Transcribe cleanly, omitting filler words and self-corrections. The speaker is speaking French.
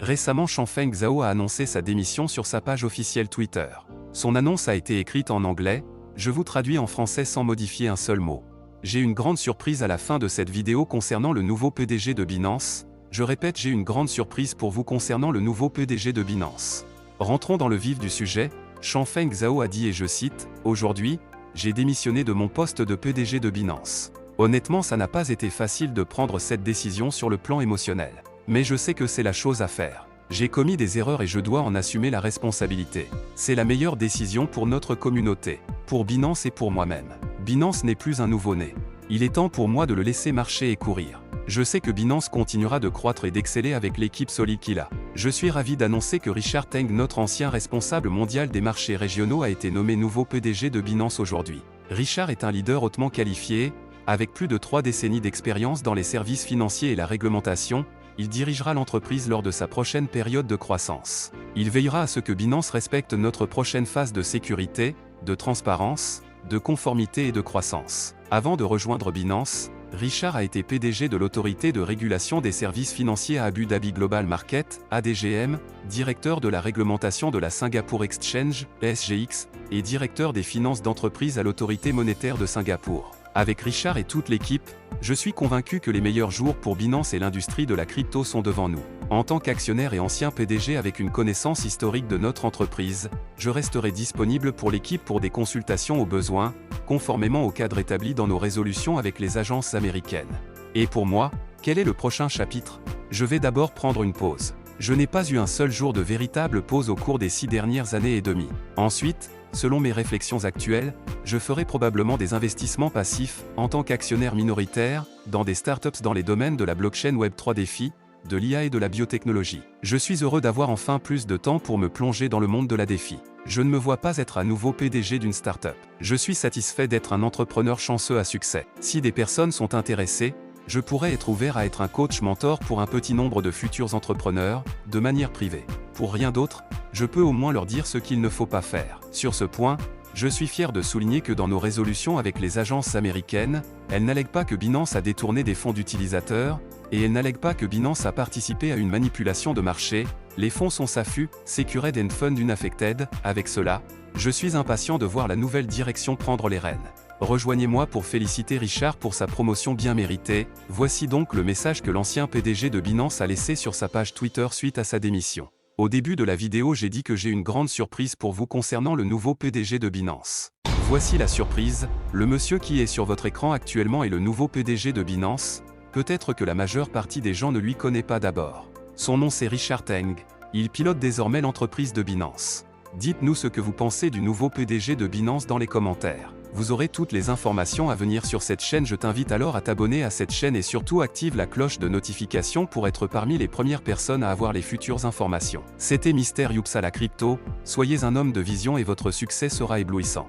Récemment, Changfeng Zhao a annoncé sa démission sur sa page officielle Twitter. Son annonce a été écrite en anglais, je vous traduis en français sans modifier un seul mot. J'ai une grande surprise à la fin de cette vidéo concernant le nouveau PDG de Binance. Je répète, j'ai une grande surprise pour vous concernant le nouveau PDG de Binance. Rentrons dans le vif du sujet. Changfeng Zhao a dit, et je cite, « Aujourd'hui, j'ai démissionné de mon poste de PDG de Binance. Honnêtement, ça n'a pas été facile de prendre cette décision sur le plan émotionnel. Mais je sais que c'est la chose à faire. J'ai commis des erreurs et je dois en assumer la responsabilité. C'est la meilleure décision pour notre communauté, pour Binance et pour moi-même. Binance n'est plus un nouveau-né. Il est temps pour moi de le laisser marcher et courir. Je sais que Binance continuera de croître et d'exceller avec l'équipe solide qu'il a. Je suis ravi d'annoncer que Richard Teng, notre ancien responsable mondial des marchés régionaux, a été nommé nouveau PDG de Binance aujourd'hui. Richard est un leader hautement qualifié, avec plus de 3 décennies d'expérience dans les services financiers et la réglementation. Il dirigera l'entreprise lors de sa prochaine période de croissance. Il veillera à ce que Binance respecte notre prochaine phase de sécurité, de transparence, de conformité et de croissance. Avant de rejoindre Binance, Richard a été PDG de l'autorité de régulation des services financiers à Abu Dhabi Global Market, ADGM, directeur de la réglementation de la Singapore Exchange, SGX, et directeur des finances d'entreprise à l'autorité monétaire de Singapour. Avec Richard et toute l'équipe, je suis convaincu que les meilleurs jours pour Binance et l'industrie de la crypto sont devant nous. En tant qu'actionnaire et ancien PDG avec une connaissance historique de notre entreprise, je resterai disponible pour l'équipe pour des consultations au besoin, conformément au cadre établi dans nos résolutions avec les agences américaines. Et pour moi, quel est le prochain chapitre? Je vais d'abord prendre une pause. Je n'ai pas eu un seul jour de véritable pause au cours des 6 dernières années et demie. Ensuite, selon mes réflexions actuelles, je ferai probablement des investissements passifs, en tant qu'actionnaire minoritaire, dans des startups dans les domaines de la blockchain Web3 défi, de l'IA et de la biotechnologie. Je suis heureux d'avoir enfin plus de temps pour me plonger dans le monde de la défi. Je ne me vois pas être à nouveau PDG d'une startup. Je suis satisfait d'être un entrepreneur chanceux à succès. Si des personnes sont intéressées, je pourrais être ouvert à être un coach mentor pour un petit nombre de futurs entrepreneurs, de manière privée. Pour rien d'autre, je peux au moins leur dire ce qu'il ne faut pas faire. Sur ce point, je suis fier de souligner que dans nos résolutions avec les agences américaines, elles n'allèguent pas que Binance a détourné des fonds d'utilisateurs, et elles n'allèguent pas que Binance a participé à une manipulation de marché. Les fonds sont SAFU, Secured and Fund Unaffected. Avec cela, je suis impatient de voir la nouvelle direction prendre les rênes. Rejoignez-moi pour féliciter Richard pour sa promotion bien méritée. Voici donc le message que l'ancien PDG de Binance a laissé sur sa page Twitter suite à sa démission. Au début de la vidéo, j'ai dit que j'ai une grande surprise pour vous concernant le nouveau PDG de Binance. Voici la surprise, le monsieur qui est sur votre écran actuellement est le nouveau PDG de Binance. Peut-être que la majeure partie des gens ne lui connaît pas d'abord. Son nom c'est Richard Teng, il pilote désormais l'entreprise de Binance. Dites-nous ce que vous pensez du nouveau PDG de Binance dans les commentaires. Vous aurez toutes les informations à venir sur cette chaîne, je t'invite alors à t'abonner à cette chaîne et surtout active la cloche de notification pour être parmi les premières personnes à avoir les futures informations. C'était Mr Yups à la crypto, soyez un homme de vision et votre succès sera éblouissant.